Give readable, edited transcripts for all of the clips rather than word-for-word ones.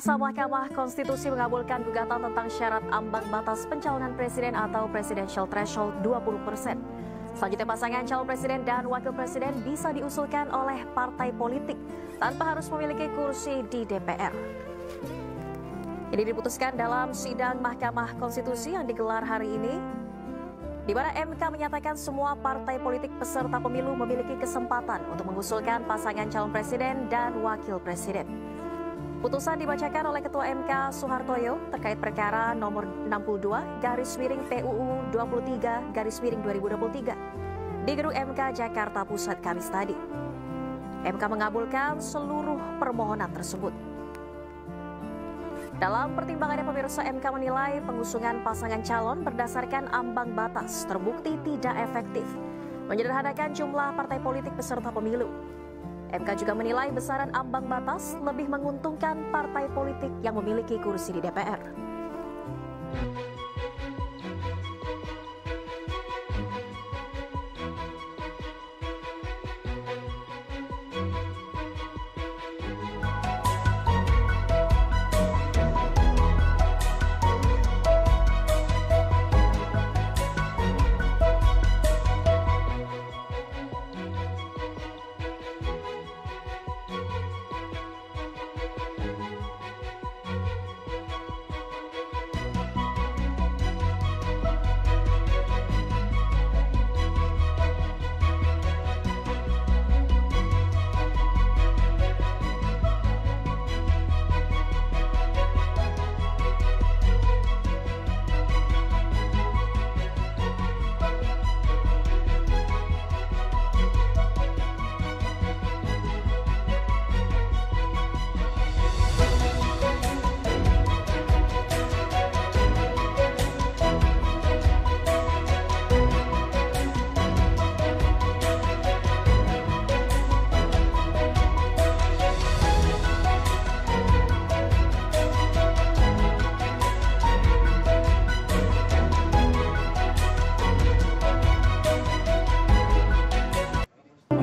Pemirsa, Mahkamah Konstitusi mengabulkan gugatan tentang syarat ambang batas pencalonan presiden atau presidential threshold 20%. Selanjutnya, pasangan calon presiden dan wakil presiden bisa diusulkan oleh partai politik tanpa harus memiliki kursi di DPR. Ini diputuskan dalam sidang Mahkamah Konstitusi yang digelar hari ini, di mana MK menyatakan semua partai politik peserta pemilu memiliki kesempatan untuk mengusulkan pasangan calon presiden dan wakil presiden. Putusan dibacakan oleh Ketua MK Soehartoyo terkait perkara nomor 62/PUU 23/2023 di Gedung MK Jakarta Pusat Kamis tadi. MK mengabulkan seluruh permohonan tersebut. Dalam pertimbangannya, pemirsa, MK menilai pengusungan pasangan calon berdasarkan ambang batas terbukti tidak efektif, menyederhanakan jumlah partai politik peserta pemilu. MK juga menilai besaran ambang batas lebih menguntungkan partai politik yang memiliki kursi di DPR.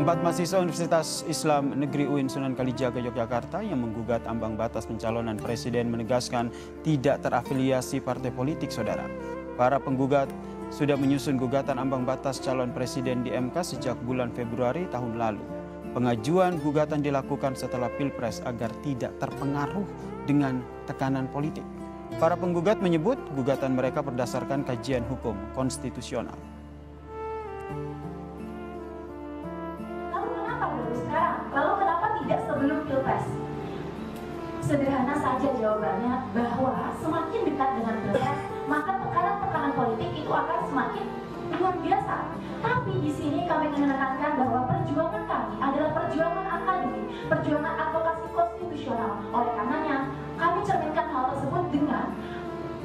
Empat mahasiswa Universitas Islam Negeri UIN Sunan Kalijaga Yogyakarta yang menggugat ambang batas pencalonan presiden menegaskan tidak terafiliasi partai politik, saudara. Para penggugat sudah menyusun gugatan ambang batas calon presiden di MK sejak bulan Februari tahun lalu. Pengajuan gugatan dilakukan setelah Pilpres agar tidak terpengaruh dengan tekanan politik. Para penggugat menyebut gugatan mereka berdasarkan kajian hukum konstitusional. Lalu kenapa tidak sebelum Pilpres? Sederhana saja jawabannya, bahwa semakin dekat dengan Pilpres, maka tekanan-tekanan politik itu akan semakin luar biasa. Tapi di sini kami menekankan bahwa perjuangan kami adalah perjuangan akademik, perjuangan advokasi konstitusional. Oleh karenanya, kami cerminkan hal tersebut dengan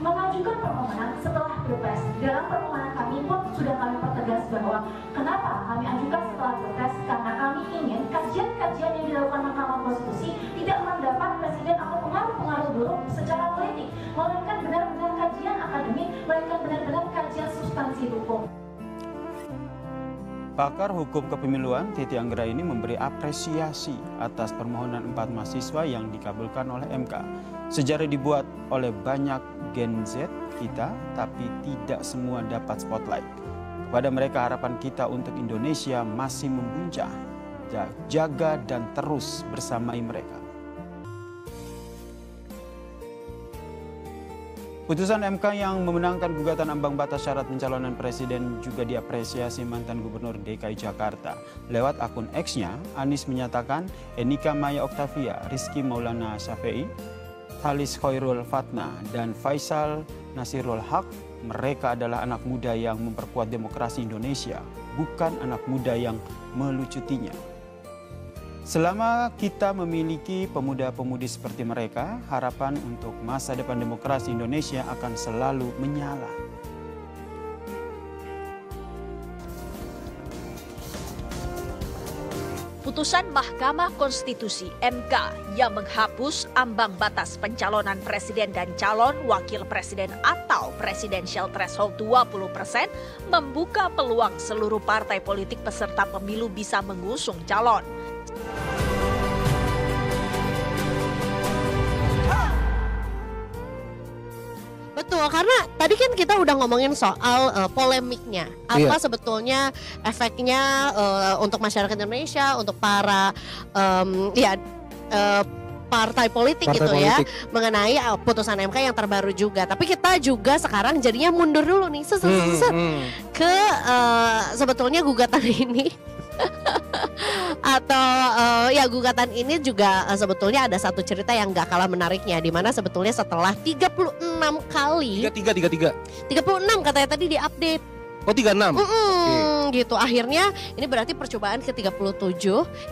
mengajukan permohonan setelah Pilpres. Dalam permohonan kami pun sudah kami pertegas bahwa kenapa kami ajukan setelah Pilpres, karena kami ingin kajian-kajian yang dilakukan Mahkamah Konstitusi tidak mendapat presiden atau pengaruh-pengaruh buruk secara politik, melainkan benar-benar kajian akademik, melainkan benar-benar kajian substansi hukum. Pakar hukum kepemiluan Titi Anggraini memberi apresiasi atas permohonan 4 mahasiswa yang dikabulkan oleh MK. Sejarah dibuat oleh banyak Gen Z kita, tapi tidak semua dapat spotlight. Kepada mereka, harapan kita untuk Indonesia masih membuncah. Jaga dan terus bersamai mereka. Putusan MK yang memenangkan gugatan ambang batas syarat pencalonan presiden juga diapresiasi mantan Gubernur DKI Jakarta. Lewat akun X-nya, Anies menyatakan Enika Maya Oktavia, Rizky Maulana Syafei, Halis Khairul Fatna, dan Faisal Nasirul Haq, mereka adalah anak muda yang memperkuat demokrasi Indonesia, bukan anak muda yang melucutinya. Selama kita memiliki pemuda-pemudi seperti mereka, harapan untuk masa depan demokrasi Indonesia akan selalu menyala. Putusan Mahkamah Konstitusi (MK) yang menghapus ambang batas pencalonan presiden dan calon wakil presiden atau presidential threshold 20% membuka peluang seluruh partai politik peserta pemilu bisa mengusung calon. Betul, karena tadi kan kita udah ngomongin soal polemiknya. Apa sebetulnya efeknya untuk masyarakat Indonesia, untuk para partai politik ya, mengenai putusan MK yang terbaru juga. Tapi kita juga sekarang jadinya mundur dulu nih, ke sebetulnya gugatan ini. Atau gugatan ini juga sebetulnya ada satu cerita yang gak kalah menariknya, di mana sebetulnya setelah 36 kali 36 katanya tadi diupdate. Oh 36. Gitu. Akhirnya ini berarti percobaan ke-37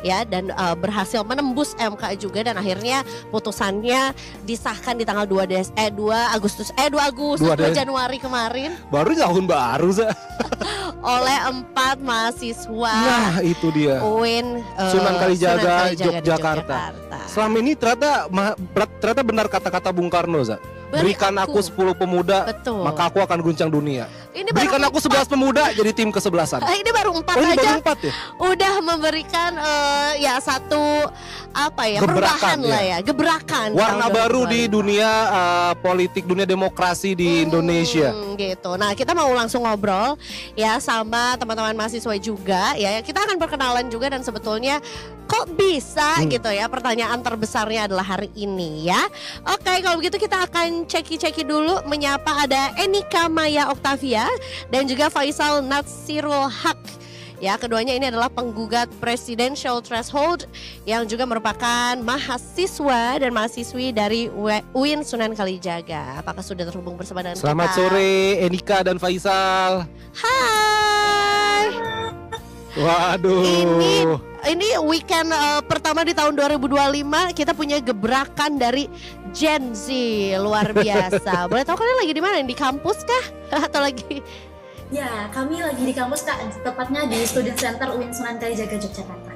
ya, dan berhasil menembus MK juga, dan akhirnya putusannya disahkan di tanggal 2 Januari kemarin. Baru tahun baru oleh 4 mahasiswa. Nah, itu dia. UIN Sunan Kalijaga, Yogyakarta. Selama ini ternyata benar kata-kata Bung Karno, berikan aku 10 pemuda, maka aku akan guncang dunia. Berikan aku 11 pemuda jadi tim ke-11-an. Ini baru 4 aja. Baru 4 ya? Udah memberikan satu perubahan lah ya, gebrakan. Warna baru di dunia politik, dunia demokrasi di Indonesia. Gitu. Nah, kita mau langsung ngobrol ya sama teman-teman mahasiswa juga ya. Kita akan perkenalan juga, dan sebetulnya kok bisa gitu ya, pertanyaan terbesarnya adalah hari ini ya. Oke, kalau begitu kita akan ceki dulu, menyapa ada Enika Maya Oktavia dan juga Faisal Natsirul Haq. Ya, keduanya ini adalah penggugat presidential threshold yang juga merupakan mahasiswa dan mahasiswi dari UIN Sunan Kalijaga. Apakah sudah terhubung bersama dengan Selamat sore Enika dan Faisal. Hai. Waduh. Ini weekend pertama di tahun 2025, kita punya gebrakan dari Gen Z luar biasa. Boleh tahu kalian lagi di mana? Di kampus kah? Atau lagi? Ya, kami lagi di kampus Kak, tepatnya di Student Center UIN Sunan Kalijaga Yogyakarta.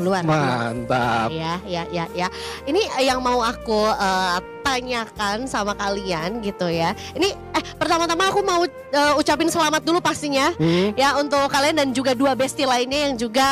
Luar mantap. Ya. Ini yang mau aku tanyakan sama kalian gitu ya. Ini pertama-tama aku mau ucapin selamat dulu pastinya ya untuk kalian dan juga 2 bestie lainnya yang juga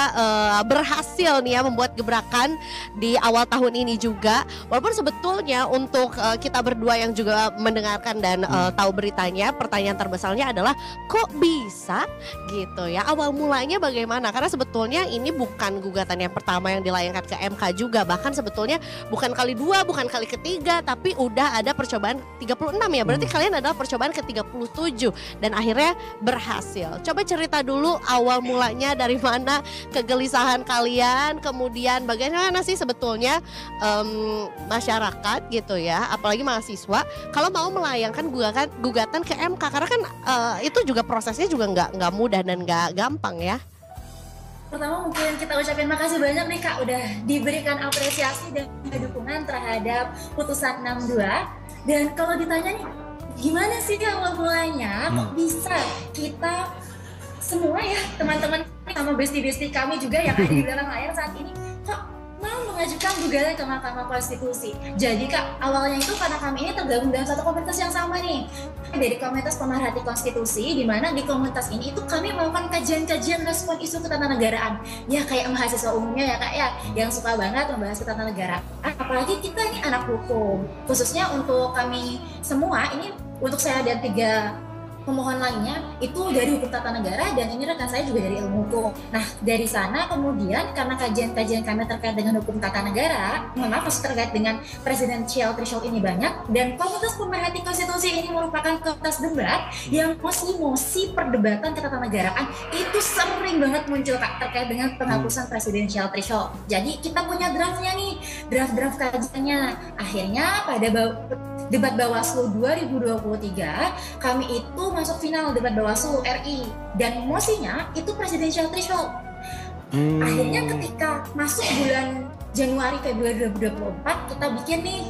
berhasil nih ya membuat gebrakan di awal tahun ini juga. Walaupun sebetulnya untuk kita berdua yang juga mendengarkan dan tahu beritanya, pertanyaan terbesarnya adalah kok bisa gitu ya. Awal mulanya bagaimana? Karena sebetulnya ini bukan gugatan yang pertama yang dilayangkan ke MK juga, bahkan sebetulnya bukan kali 2, bukan kali ketiga, tapi udah ada percobaan 36 ya. Berarti kalian adalah percobaan ke-37 dan akhirnya berhasil. Coba cerita dulu awal mulanya dari mana, kegelisahan kalian, kemudian bagaimana sih sebetulnya masyarakat gitu ya, apalagi mahasiswa kalau mau melayangkan gugatan ke MK, karena kan itu juga prosesnya juga nggak mudah dan nggak gampang ya. Pertama mungkin kita ucapin makasih banyak nih Kak, udah diberikan apresiasi dan dukungan terhadap putusan 62. Dan kalau ditanya nih, gimana sih awal mulanya kok bisa kita semua ya, teman-teman sama bestie-bestie kami juga yang ada di belakang layar saat ini, kok mau mengajukan gugatan ke Mahkamah Konstitusi. Jadi Kak, awalnya itu karena kami ini tergabung dalam satu komunitas yang sama nih, dari komunitas pemerhati konstitusi, di mana di komunitas ini itu kami melakukan kajian-kajian respon isu ketatanegaraan. Ya kayak mahasiswa umumnya ya Kak ya, yang suka banget membahas ketatanegaraan. Apalagi kita ini anak hukum, khususnya untuk kami semua ini, untuk saya dan 3 pemohon lainnya itu dari hukum tata negara, dan ini rekan saya juga dari ilmu hukum. Nah, dari sana kemudian karena kajian-kajian kami terkait dengan hukum tata negara, masih terkait dengan presidential threshold ini banyak, dan komunitas pemerhati konstitusi ini merupakan komunitas debat yang mosi perdebatan ketatanegaraan itu sering banget muncul Kak, terkait dengan penghapusan presidential threshold. Jadi kita punya draftnya nih, draft kajiannya. Akhirnya pada debat Bawaslu 2023 kami itu masuk final debat Bawaslu RI, dan mosinya itu presidential threshold. Akhirnya ketika masuk bulan Januari-Februari 2024 kita bikin nih,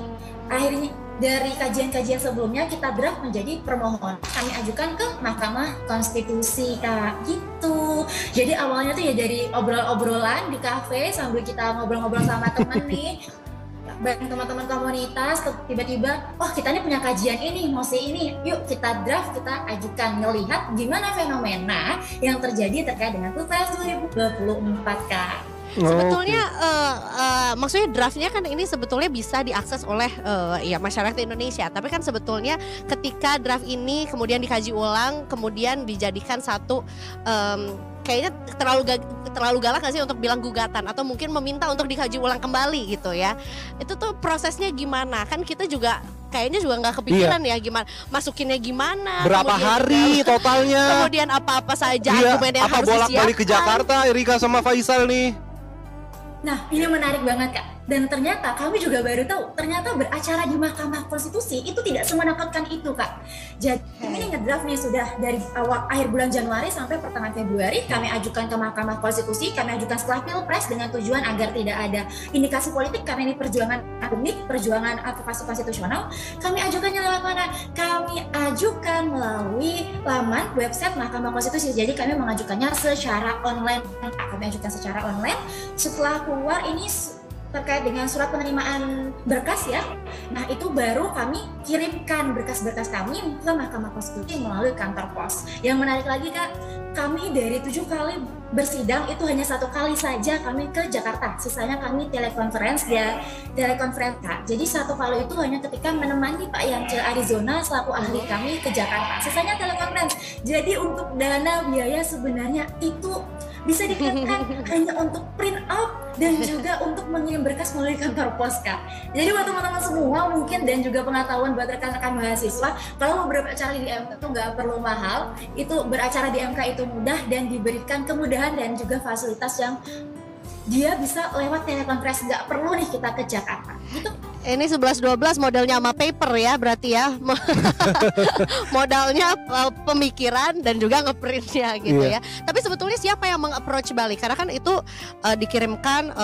akhirnya dari kajian-kajian sebelumnya kita draft menjadi permohonan kami ajukan ke Mahkamah Konstitusi Kak, gitu. Jadi awalnya tuh ya dari obrol-obrolan di kafe sambil kita ngobrol-ngobrol sama temen nih, bareng teman-teman komunitas, tiba-tiba kita ini punya kajian ini, mosi ini, yuk kita draft, kita ajukan, ngelihat gimana fenomena yang terjadi terkait dengan Pilpres 2024 Kak. Sebetulnya maksudnya draftnya kan ini sebetulnya bisa diakses oleh ya masyarakat Indonesia. Tapi kan sebetulnya ketika draft ini kemudian dikaji ulang, kemudian dijadikan satu kayaknya terlalu galak gak sih untuk bilang gugatan atau mungkin meminta untuk dikaji ulang kembali gitu ya. Itu tuh prosesnya gimana? Kan kita juga kayaknya juga nggak kepikiran ya gimana masukinnya gimana. Berapa hari totalnya? Kemudian apa-apa saja argumen yang harus disiapkan. Apa bolak-balik ke Jakarta, Erika sama Faisal nih? Nah, ini menarik banget Kak. Dan ternyata kami juga baru tahu, ternyata beracara di Mahkamah Konstitusi itu tidak semenakutkan itu Kak. Jadi ini ngedraft nih sudah dari akhir bulan Januari sampai pertengahan Februari kami ajukan ke Mahkamah Konstitusi, kami ajukan setelah Pilpres dengan tujuan agar tidak ada indikasi politik karena ini perjuangan akademik, perjuangan advokasi konstitusional. Kami ajukannya lewat mana? Kami ajukan melalui laman website Mahkamah Konstitusi. Jadi kami mengajukannya secara online. Kami ajukan secara online. Setelah keluar ini terkait dengan surat penerimaan berkas ya. Nah itu baru kami kirimkan berkas-berkas kami ke Mahkamah Konstitusi melalui kantor pos. Yang menarik lagi Kak, kami dari 7 kali bersidang itu hanya 1 kali saja kami ke Jakarta. Sisanya kami telekonferensi ya, telekonferensi Kak. Jadi 1 kali itu hanya ketika menemani Pak Yance Arizona selaku ahli kami ke Jakarta. Sisanya telekonferensi. Jadi untuk dana biaya sebenarnya itu bisa dikenakan hanya untuk print out dan juga untuk mengirim berkas melalui kantor pos Kak. Jadi buat teman-teman semua mungkin dan juga pengetahuan buat rekan-rekan mahasiswa, kalau mau beracara di MK itu nggak perlu mahal, itu beracara di MK itu mudah dan diberikan kemudahan dan juga fasilitas yang dia bisa lewat telekonferensi, nggak perlu nih kita ke Jakarta. Gitu. Ini 11-12 modelnya sama paper ya berarti ya. Modalnya pemikiran dan juga ngeprintnya gitu ya. Tapi sebetulnya siapa yang meng-approach balik? Karena kan itu dikirimkan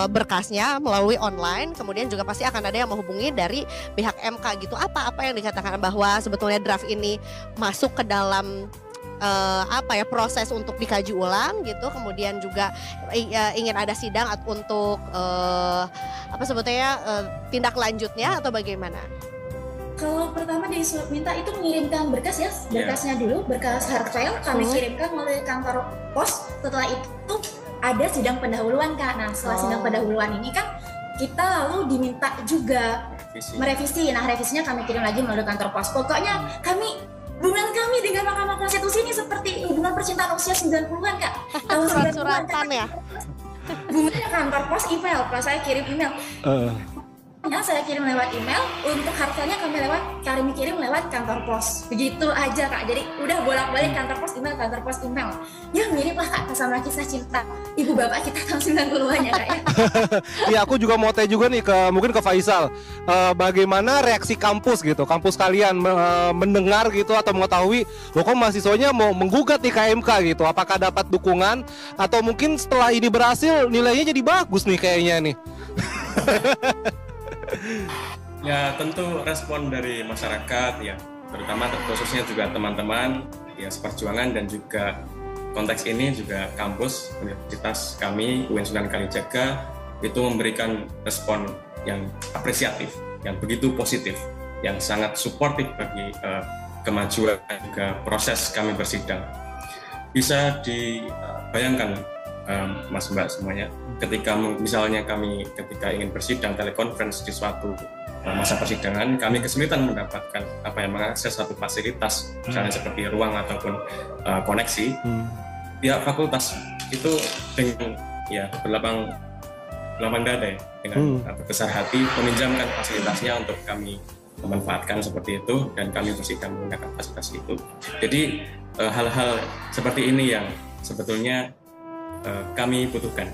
berkasnya melalui online, kemudian juga pasti akan ada yang menghubungi dari pihak MK gitu. Apa yang dikatakan bahwa sebetulnya draft ini masuk ke dalam proses untuk dikaji ulang gitu, kemudian juga ingin ada sidang untuk sebetulnya tindak lanjutnya atau bagaimana? Kalau pertama minta itu mengirimkan berkas ya, berkasnya dulu, berkas hard file kami kirimkan melalui kantor pos. Setelah itu ada sidang pendahuluan Kak. Nah setelah sidang pendahuluan ini kan kita lalu diminta juga merevisi. Nah revisinya kami kirim lagi melalui kantor pos. Pokoknya hubungan kami dengan Mahkamah Konstitusi ini seperti hubungan percintaan usia 90-an Kak. Tahun 90-an ya. Hubungannya kantor pos email, kalau saya kirim email. Saya kirim lewat email, untuk hartanya kami kirim lewat kantor pos. Begitu aja Kak. Jadi udah bolak-balik kantor pos email. Ya mirip lah Kak sama kisah cinta ibu bapak kita tahun 90-an ya Kak ya. Iya, aku juga mau tanya juga nih mungkin ke Faisal. Bagaimana reaksi kampus gitu? Kampus kalian mendengar gitu atau mengetahui loh kok mahasiswanya mau menggugat di KMK gitu. Apakah dapat dukungan atau mungkin setelah ini berhasil nilainya jadi bagus nih kayaknya nih. Ya tentu respon dari masyarakat ya, terutama khususnya juga teman-teman ya seperjuangan dan juga konteks ini juga kampus universitas kami UIN Sunan Kalijaga itu memberikan respon yang apresiatif, yang begitu positif, yang sangat suportif bagi kemajuan juga proses kami bersidang. Bisa dibayangkan Mas Mbak semuanya, ketika misalnya kami ketika ingin bersidang telekonferensi di suatu masa persidangan, kami kesulitan mendapatkan mengakses satu fasilitas, misalnya seperti ruang ataupun koneksi. Pihak fakultas itu dengan berlapang dada ya, dengan besar hati meminjamkan fasilitasnya untuk kami memanfaatkan seperti itu, dan kami bersidang menggunakan fasilitas itu. Jadi hal-hal seperti ini yang sebetulnya kami butuhkan,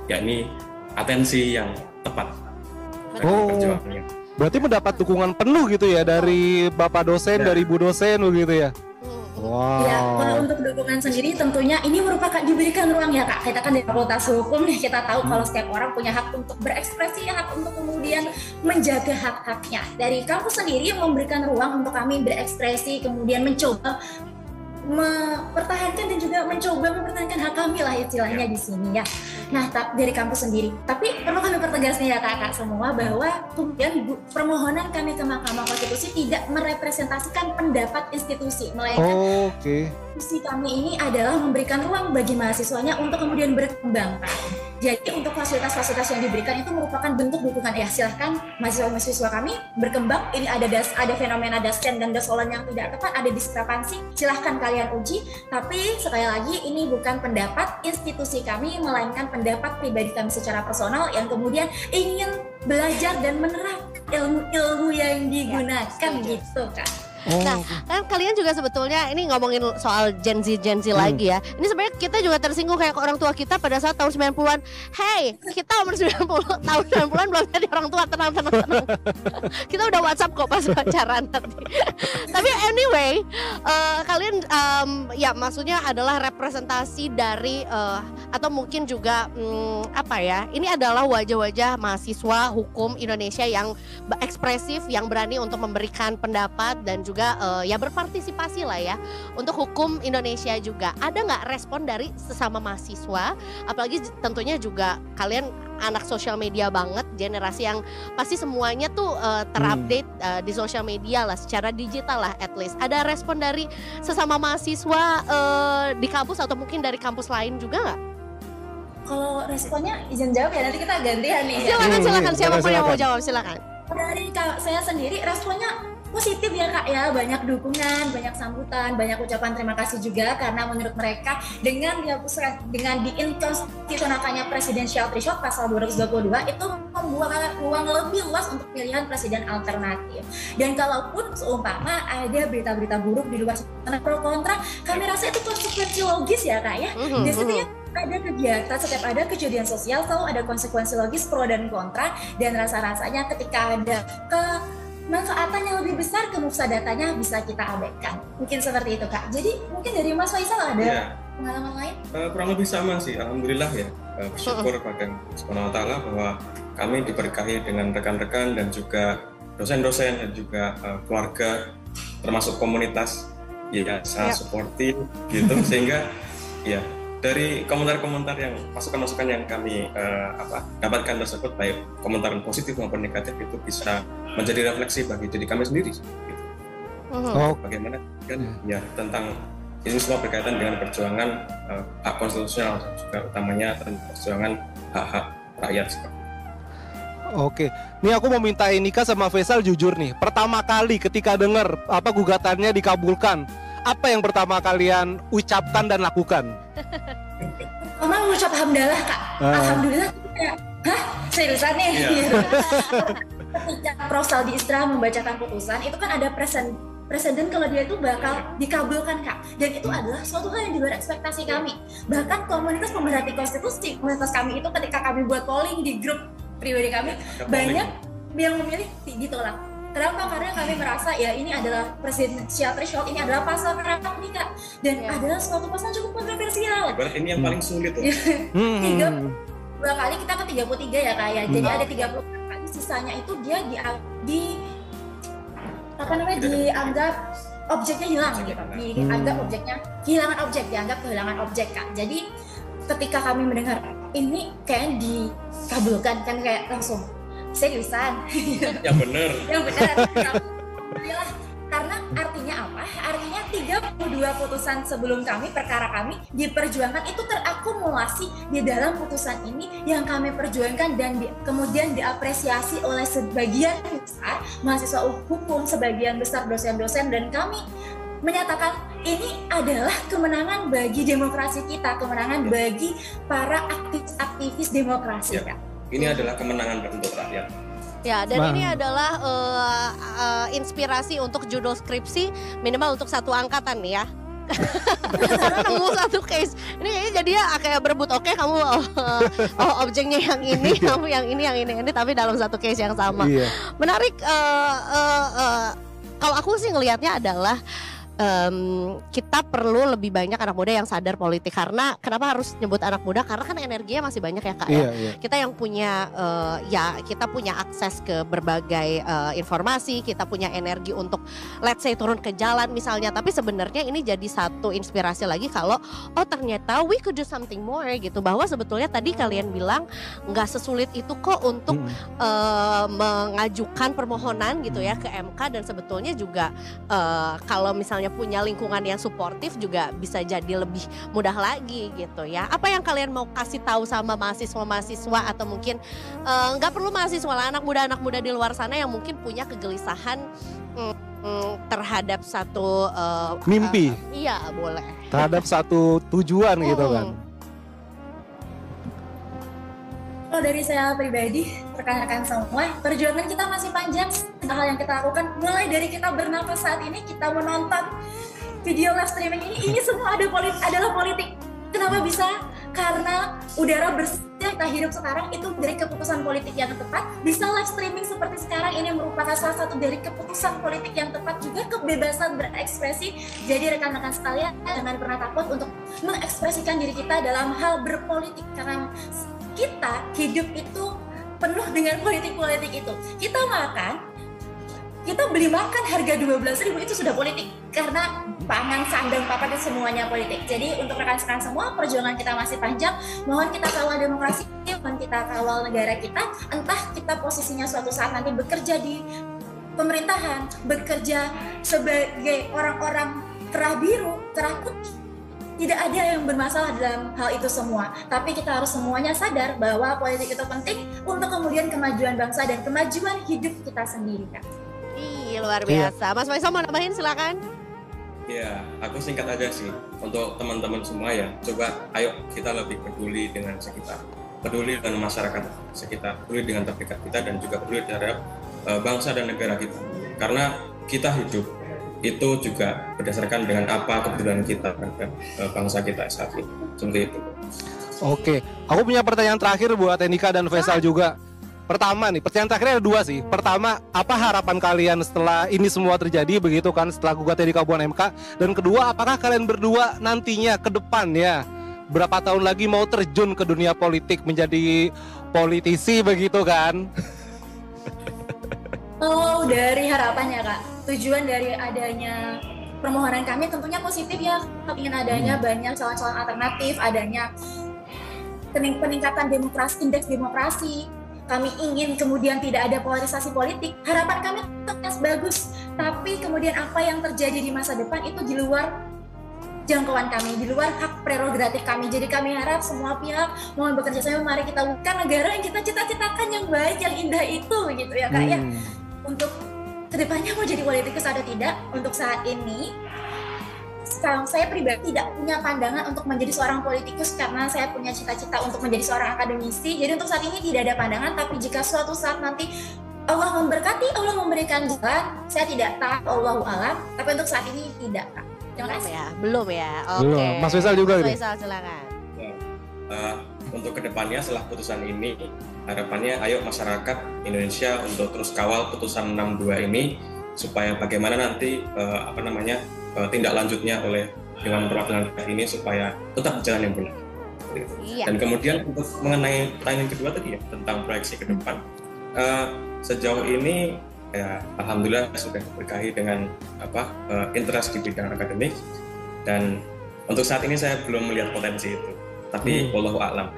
yakni atensi yang tepat. Berarti mendapat dukungan penuh gitu ya dari Bapak dosen, dari Bu dosen begitu ya? Wow. Ya, kalau untuk dukungan sendiri tentunya ini merupakan diberikan ruang ya Kak. Kita kan di Fakultas Hukum nih, kita tahu kalau setiap orang punya hak untuk berekspresi, hak untuk kemudian menjaga hak-haknya. Dari kampus sendiri yang memberikan ruang untuk kami berekspresi, kemudian mencoba mempertahankan dan juga mencoba mempertahankan hak kami lah istilahnya di sini ya. Nah, dari kampus sendiri. Tapi perlu kami pertegas nih ya kakak semua bahwa kemudian permohonan kami ke Mahkamah Konstitusi tidak merepresentasikan pendapat institusi, melainkan institusi kami ini adalah memberikan ruang bagi mahasiswanya untuk kemudian berkembang. Jadi untuk fasilitas-fasilitas yang diberikan itu merupakan bentuk dukungan. Ya silahkan mahasiswa-mahasiswa kami berkembang. Ini ada fenomena dasken dan dasolan yang tidak tepat, ada diskrepansi. Silahkan kalian uji. Tapi sekali lagi ini bukan pendapat institusi kami, melainkan pendapat pribadi kami secara personal yang kemudian ingin belajar dan menerapkan ilmu-ilmu yang digunakan gitu kan. Nah, kan kalian juga sebetulnya ini ngomongin soal Gen Z lagi ya. Ini sebenarnya kita juga tersinggung kayak orang tua kita pada saat tahun 90-an. Hey, kita umur 90 tahun 90-an belum jadi orang tua, tenang. Kita udah WhatsApp kok pas pacaran nanti. Tapi anyway, kalian ya maksudnya adalah representasi dari atau mungkin juga apa ya? Ini adalah wajah-wajah mahasiswa hukum Indonesia yang ekspresif, yang berani untuk memberikan pendapat dan juga ya berpartisipasi lah ya untuk hukum Indonesia juga. Ada nggak respon dari sesama mahasiswa? Apalagi tentunya juga kalian anak sosial media banget, generasi yang pasti semuanya tuh terupdate di sosial media lah, secara digital lah at least. Ada respon dari sesama mahasiswa di kampus atau mungkin dari kampus lain juga nggak? Kalau responnya izin jawab ya, nanti kita gantian nih. Silakan siapapun yang mau jawab silakan. Dari saya sendiri responnya positif ya kak ya, banyak dukungan, banyak sambutan, banyak ucapan terima kasih juga karena menurut mereka dengan diinkonstitusionalkannya presidensial threshold pasal 222 itu membuat ruang lebih luas untuk pilihan presiden alternatif. Dan kalaupun seumpama ada berita-berita buruk di luar sana pro kontra, kami rasa itu konsekuensi logis ya kak ya. Di setiap ada kegiatan, setiap ada kejadian sosial selalu ada konsekuensi logis pro dan kontra, dan rasa-rasanya ketika ada manfaatan yang lebih besar, kemufsadatanya bisa kita abaikan. Mungkin seperti itu kak. Jadi mungkin dari Mas Faisal ada pengalaman lain? Kurang lebih sama sih, alhamdulillah ya. Bersyukur pada Subhanahu wa Ta'ala bahwa kami diberkahi dengan rekan-rekan dan juga dosen-dosen dan juga keluarga, termasuk komunitas ya sangat suportif gitu, sehingga ya dari komentar-komentar yang masukan-masukan yang kami dapatkan tersebut, baik komentar positif maupun negatif, itu bisa menjadi refleksi bagi diri kami sendiri gitu. Bagaimana kan ya tentang ini semua berkaitan dengan perjuangan hak konstitusional dan juga utamanya tentang perjuangan hak-hak rakyat. Oke, nih aku mau minta Nika sama Faisal jujur nih. Pertama kali ketika dengar gugatannya dikabulkan, apa yang pertama kalian ucapkan dan lakukan? Mama mengucap alhamdulillah kak. Alhamdulillah kayak, hah seriusan nih? Ketika Prof. Saldi Isra membacakan putusan, itu kan ada presiden kalau dia itu bakal dikabulkan kak. Dan itu adalah suatu hal yang di luar ekspektasi kami. Bahkan komunitas pemerhati konstitusi, komunitas kami itu ketika kami buat polling di grup pribadi kami, banyak yang memilih ditolak. Kenapa? Karena kami merasa ya ini adalah presidensial threshold, ini adalah pasal merah nih kak, dan adalah suatu pasal cukup kontroversial. Berarti ini yang paling sulit tuh. 2 kali kita ke 33 ya kak ya, jadi ada 30 kali, sisanya itu dia dianggap objeknya hilang gitu, dianggap objeknya kehilangan objek, dianggap kehilangan objek kak. Jadi ketika kami mendengar ini kayak dikabulkan kan kayak langsung seriusan. Yang benar. Karena artinya apa? Artinya 32 putusan sebelum kami, perkara kami diperjuangkan itu terakumulasi di dalam putusan ini yang kami perjuangkan dan kemudian diapresiasi oleh sebagian besar mahasiswa hukum, sebagian besar dosen-dosen, dan kami menyatakan ini adalah kemenangan bagi demokrasi kita, kemenangan bagi para aktivis demokrasi. Ya. Ini adalah kemenangan untuk rakyat. Ya, dan ini adalah inspirasi untuk judul skripsi minimal untuk satu angkatan nih ya. Karena nemu satu case. Ini jadi ya kayak berebut, oke kamu objeknya yang ini, kamu yang ini, tapi dalam satu case yang sama. Menarik. Kalau aku sih ngelihatnya adalah kita perlu lebih banyak anak muda yang sadar politik. Karena kenapa harus nyebut anak muda? Karena kan energinya masih banyak ya Kak ya. Kita yang punya kita punya akses ke berbagai informasi, kita punya energi untuk let's say turun ke jalan misalnya. Tapi sebenarnya ini jadi satu inspirasi lagi kalau ternyata we could do something more gitu. Bahwa sebetulnya tadi kalian bilang nggak sesulit itu kok untuk mengajukan permohonan gitu ya ke MK, dan sebetulnya juga kalau misalnya punya lingkungan yang suportif juga bisa jadi lebih mudah lagi gitu ya. Apa yang kalian mau kasih tahu sama mahasiswa-mahasiswa atau mungkin nggak perlu mahasiswa lah, anak muda di luar sana yang mungkin punya kegelisahan terhadap satu mimpi? Iya boleh. Terhadap satu tujuan gitu kan. Kalau dari saya pribadi, rekan-rekan semua, perjuangan kita masih panjang. Hal yang kita lakukan, mulai dari kita bernafas saat ini, kita menonton video live streaming ini semua adalah politik. Kenapa bisa? Karena udara bersih yang kita hidup sekarang itu dari keputusan politik yang tepat. Bisa live streaming seperti sekarang ini merupakan salah satu dari keputusan politik yang tepat, juga kebebasan berekspresi. Jadi rekan-rekan sekalian, jangan pernah takut untuk mengekspresikan diri kita dalam hal berpolitik, karena kita hidup itu penuh dengan politik-politik itu. Kita beli makan harga 12.000 itu sudah politik, karena pangan, sandang, papan itu semuanya politik. Jadi untuk rekan-rekan semua, perjuangan kita masih panjang. Mohon kita kawal demokrasi, mohon kita kawal negara kita. Entah kita posisinya suatu saat nanti bekerja di pemerintahan, bekerja sebagai orang-orang kerah biru, kerah putih. Tidak ada yang bermasalah dalam hal itu semua. Tapi kita harus semuanya sadar bahwa politik itu penting untuk kemudian kemajuan bangsa dan kemajuan hidup kita sendiri, Kak. Luar biasa. Mas Faisal mau nambahin, silakan. Ya, aku singkat aja sih untuk teman-teman semua ya. Coba ayo kita lebih peduli dengan sekitar, peduli dengan masyarakat sekitar, peduli dengan terdekat kita, dan juga peduli terhadap bangsa dan negara kita. Karena kita hidup itu juga berdasarkan dengan apa kepedulian kita terhadap bangsa kita saat ini. Seperti itu. Oke, aku punya pertanyaan terakhir buat Enika dan Faisal juga. Pertama nih, pertanyaan terakhirnya ada dua sih. Pertama, apa harapan kalian setelah ini semua terjadi begitu kan, setelah gugatnya dikabulkan MK? Dan kedua, apakah kalian berdua nantinya ke depan ya, berapa tahun lagi mau terjun ke dunia politik menjadi politisi begitu kan? Oh, dari harapannya Kak, tujuan dari adanya permohonan kami tentunya positif ya. Kami ingin adanya banyak calon-calon alternatif, adanya peningkatan demokrasi, indeks demokrasi. Kami ingin kemudian tidak ada polarisasi politik. Harapan kami tentunya bagus, tapi kemudian apa yang terjadi di masa depan itu di luar jangkauan kami, di luar hak prerogatif kami. Jadi kami harap semua pihak mohon bekerja sama, mari kita bukan negara yang kita cita-citakan, yang baik, yang indah itu gitu ya Kak ya. Untuk kedepannya mau jadi politikus atau tidak, untuk saat ini saya pribadi tidak punya pandangan untuk menjadi seorang politikus, karena saya punya cita-cita untuk menjadi seorang akademisi. Jadi untuk saat ini tidak ada pandangan, tapi jika suatu saat nanti Allah memberkati, Allah memberikan jalan, saya tidak tahu, Allahu a'lam, tapi untuk saat ini tidak Kak. Terima kasih. Belum ya. Oke. Belum. Mas Faisal juga. Mas Faisal silakan. Untuk kedepannya setelah putusan ini, harapannya ayo masyarakat Indonesia untuk terus kawal putusan 62 ini, supaya bagaimana nanti tindak lanjutnya oleh Dewan Perwakilan Rakyat ini supaya tetap berjalan yang benar. Iya. Dan kemudian untuk mengenai pertanyaan kedua tadi ya, tentang proyeksi ke depan, sejauh ini ya alhamdulillah sudah berkahi dengan interest di bidang akademik, dan untuk saat ini saya belum melihat potensi itu. Tapi wallahu a'lam.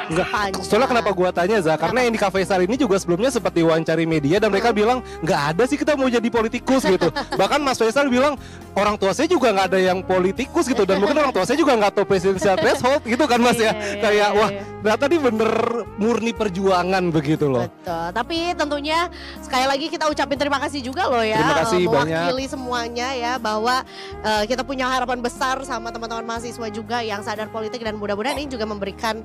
Enggak, soalnya kenapa gua tanya Za? Karena Enika Faisal ini juga sebelumnya sempat diwawancari media dan mereka bilang nggak ada sih kita mau jadi politikus gitu. Bahkan Mas Faisal bilang orang tua saya juga nggak ada yang politikus gitu, dan mungkin orang tua saya juga nggak tahu presidensial threshold gitu kan Mas ya. Kayak wah ternyata ini bener murni perjuangan begitu loh. Betul. Tapi tentunya sekali lagi kita ucapin terima kasih juga loh ya. Terima kasih mewakili banyak semuanya ya, bahwa kita punya harapan besar sama teman-teman mahasiswa juga yang sadar politik, dan mudah-mudahan ini juga memberikan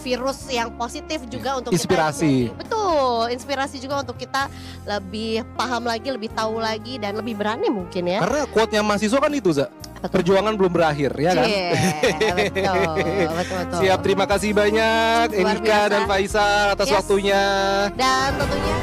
virus yang positif juga untuk inspirasi. Kita. Betul, inspirasi juga untuk kita lebih paham lagi, lebih tahu lagi, dan lebih berani mungkin ya. Karena quote-nya mahasiswa kan itu Za. Perjuangan belum berakhir ya kan? Betul. Siap, terima kasih banyak Enika dan Faisal atas waktunya. Dan tentunya